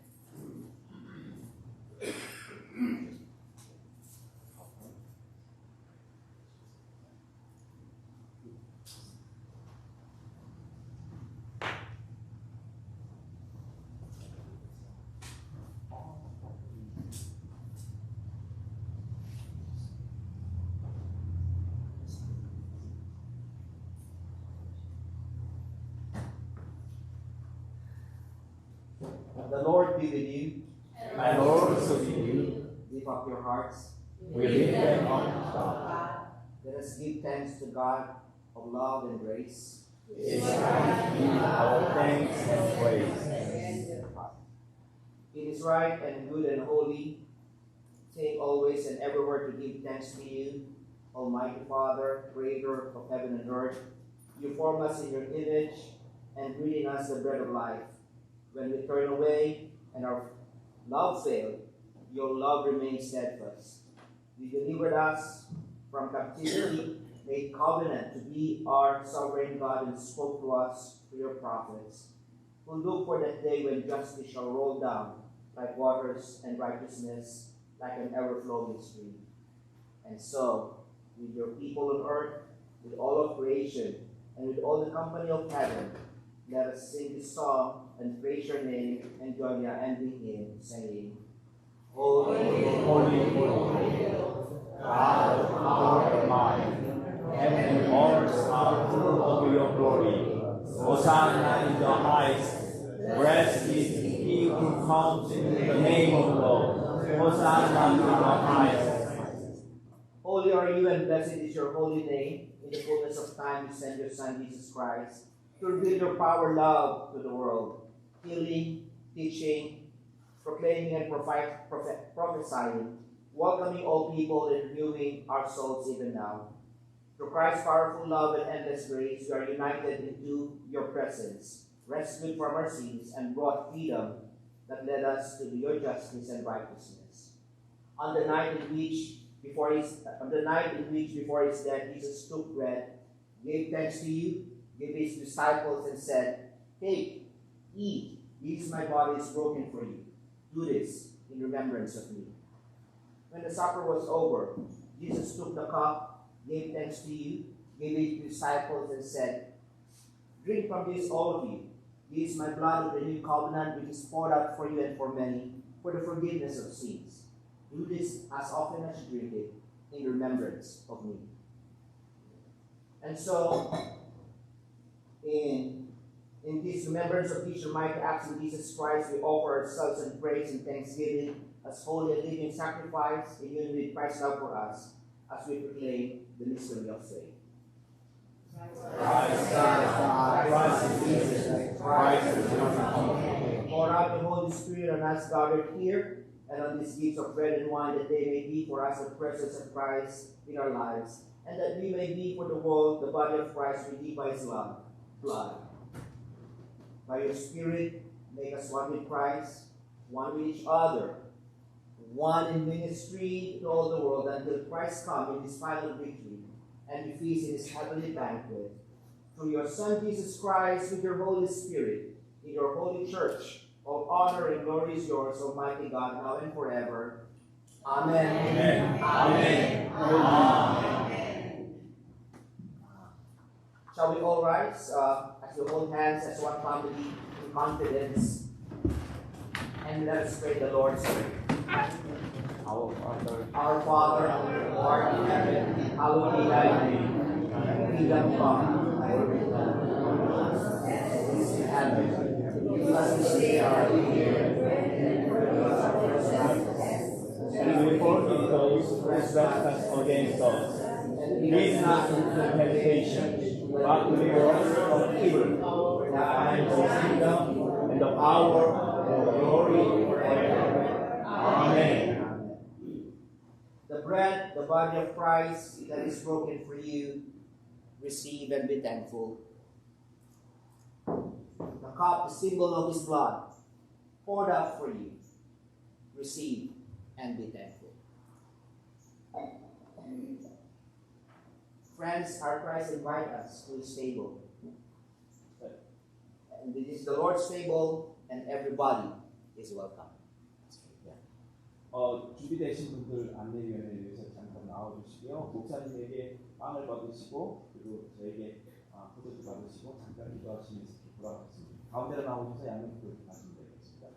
The Lord be with you. My Lord also with you. Lift up your hearts. We lift them up to God. Let us give thanks to God of love and grace. It is right to give our thanks and praise. It is right and good and holy. Take always and everywhere to give thanks to you, Almighty Father, Creator of heaven and earth. You form us in your image and breathe in us the bread of life. When we turn away and our love failed, your love remains steadfast. You delivered us from captivity made covenant to be our sovereign God and spoke to us through your prophets, who look for that day when justice shall roll down like waters and righteousness like an ever-flowing stream. And so, with your people on earth, with all of creation, and with all the company of heaven, let us sing this song and praise your name and join the unending hymn, saying, Holy, Holy, holy, God of power and might, heaven and earth are full of your glory. Hosanna in the highest. Blessed is he who comes in the name of the Lord. Hosanna in the highest. Holy are you and blessed is your holy name. In the fullness of time you send your Son Jesus Christ to reveal your power, love to the world, healing, teaching, proclaiming and prophesying, welcoming all people and renewing our souls even now. Through Christ's powerful love and endless grace, we are united into your presence, rescued from our sins, and brought freedom that led us to your justice and righteousness. On the night in which before his death, Jesus took bread, gave thanks to you, gave his disciples, and said, Take, eat, this is my body is broken for you. Do this in remembrance of me. When the supper was over, Jesus took the cup, gave thanks to you, gave it to his disciples, and said, Drink from this, all of you. This is my blood of the new covenant, which is poured out for you and for many, for the forgiveness of sins. Do this as often as you drink it in remembrance of me. And so, in this remembrance of these mighty acts of Jesus Christ, we offer ourselves in praise and thanksgiving as holy and living sacrifice in union with Christ's love for us, as we proclaim the mystery of faith. Christ God, Christ is Jesus, Christ is the Pour out the Holy Spirit on us gathered here, and on these gifts of bread and wine, that they may be for us the presence of Christ in our lives, and that we may be for the world the body of Christ redeemed by his blood. By your Spirit, make us one with Christ, one with each other, one in ministry to all the world, until Christ come in his final victory, and we feast in his heavenly banquet. Through your Son, Jesus Christ, with your Holy Spirit, in your holy church, all honor and glory is yours, Almighty God, now and forever. Amen. Amen. Amen. Amen. Shall we all rise as we hold hands as one family in confidence? And let us pray the Lord's Prayer. Our Father, who art in heaven, hallowed be thy name. Thy kingdom come, thy will be done, as in heaven. Give us this day our daily bread, and forgive us our trespasses, And we forgive those who trespass against us. Lead us not into temptation, but deliver us from evil. For thine is the kingdom, and the power, and the glory forever. Amen. The bread, the body of Christ that is broken for you, receive and be thankful. The cup, the symbol of his blood, poured out for you, receive and be thankful. Friends, our Christ invite us to his table. And it is the Lord's table, and everybody is welcome. 준비되신 분들 안내위원회에 위해서 잠깐 나와주시고요. 목사님에게 빵을 받으시고 그리고 저에게 포도주 받으시고 잠깐 기도하시면서 돌아가겠습니다. 가운데로 나오셔서 양육을 하시면 되겠습니다.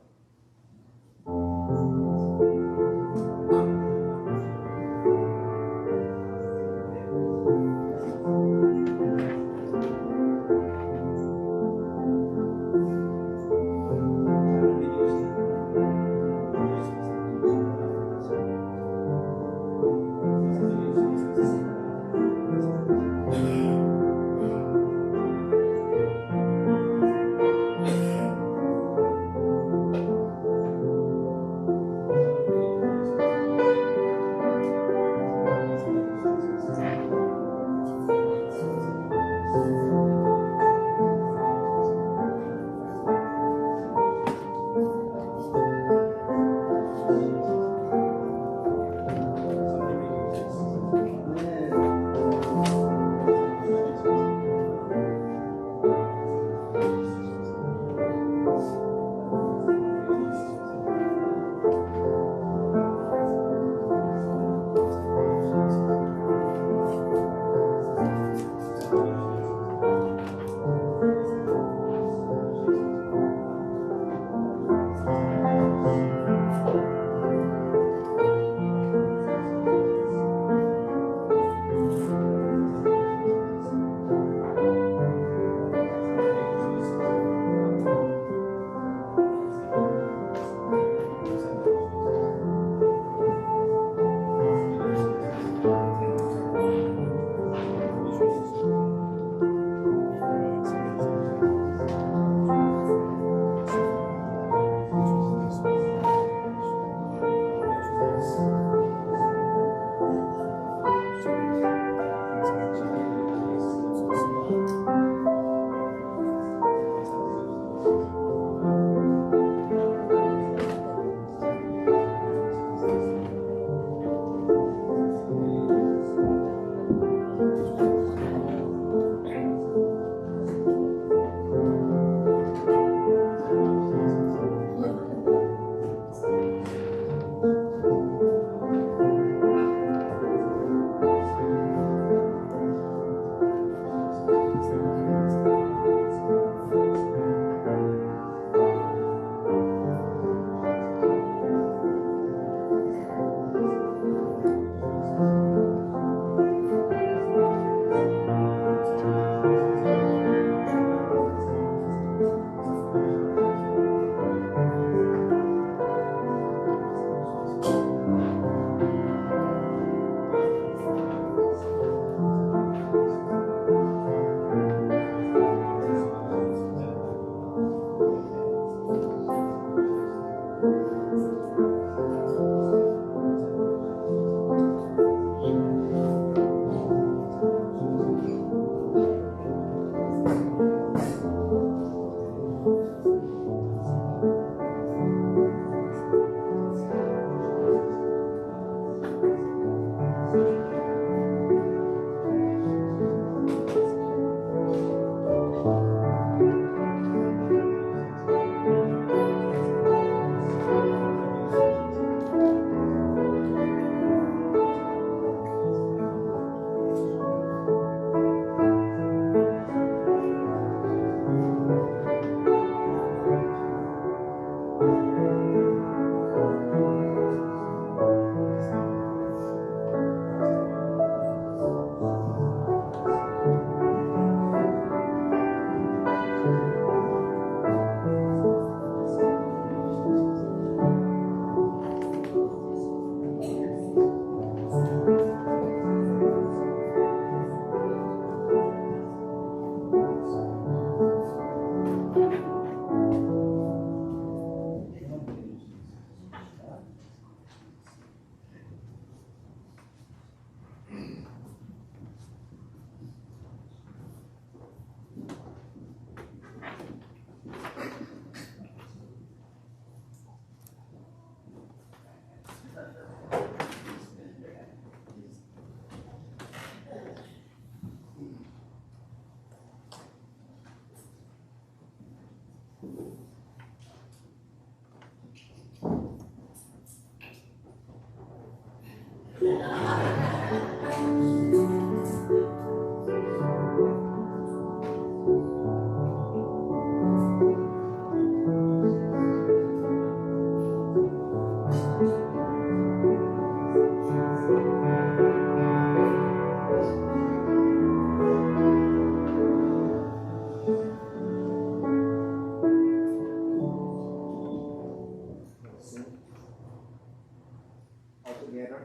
All together.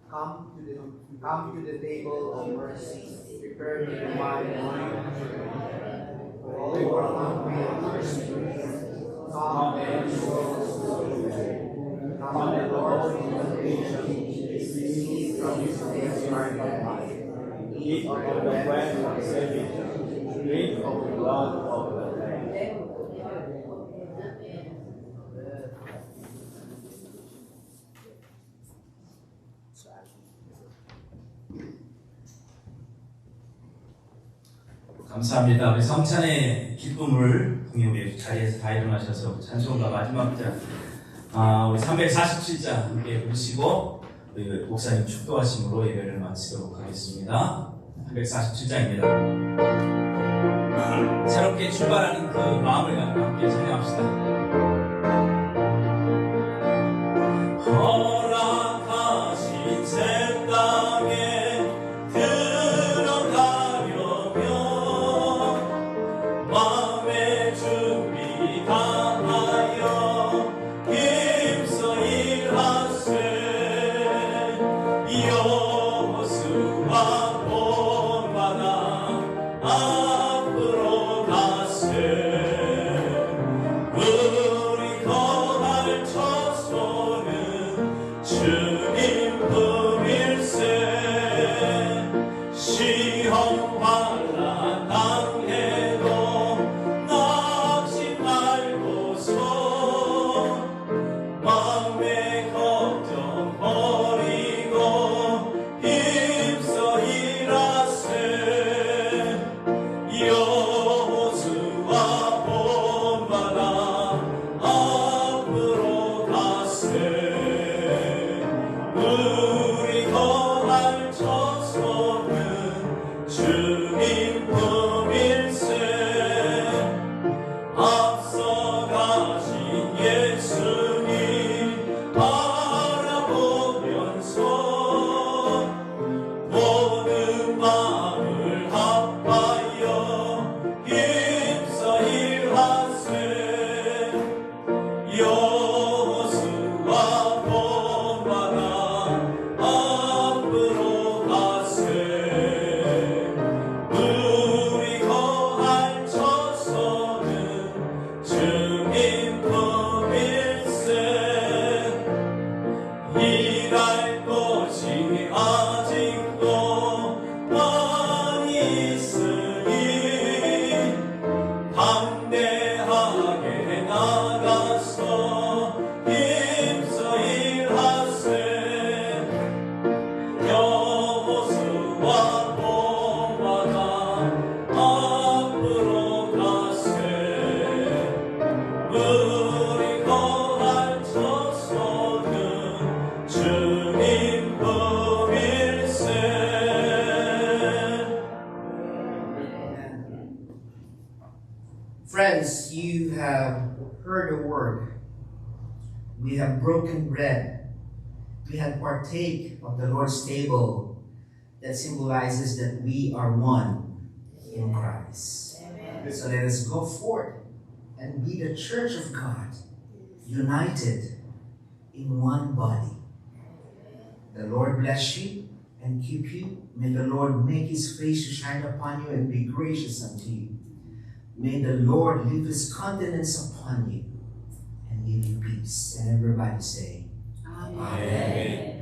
Come to the table of mercy. Prepare me the wine and wine. All who are hungry and thirsty, come and come and Lord eat from his daily life. Eat of the bread of salvation, drink of the blood of the Lamb. 감사합니다. 우리 성찬의 기쁨을 우리 자리에서 다 일어나셔서 찬송가 마지막 장 우리 347장 함께 부르시고 우리 목사님 축도하심으로 예배를 마치도록 하겠습니다. 347장입니다. 새롭게 출발하는 그 마음을 갖고 함께 찬양합시다. 허락하신 새 땅에 들어가려면 마음의 준비 다하여 힘써 일하세. 여호수아 본받아 앞으로 가세. 우리 거할 처소는 주님 품일세. 시험 환난 당해도 낙심 말고서 마음의 걱정 버리고 힘써 일하세. 여호수아 본받아 앞으로 가세. 우리 거할 처소는 주님 품일세. 앞서 가신 예수님 바라보면서 모든 마음을 합하여 힘써 일하세. 여호수아 본받아 앞으로 가세. 우리 거할 처소는 주님 품일세. 일할 것이 아직도 많이 있으니 담대하게 나가서 힘써 일하세. 여호수아 본받아 앞으로 가세. 우리 거할 처소는 주님 품일세. Friends, you have heard the word. We have broken bread. We have partake of the Lord's table that symbolizes that we are one in Christ. So let us go forth and be the church of God, united in one body. The Lord bless you and keep you. May the Lord make his face to shine upon you and be gracious unto you. May the Lord lift his countenance upon you and give you peace. And everybody say, Amen.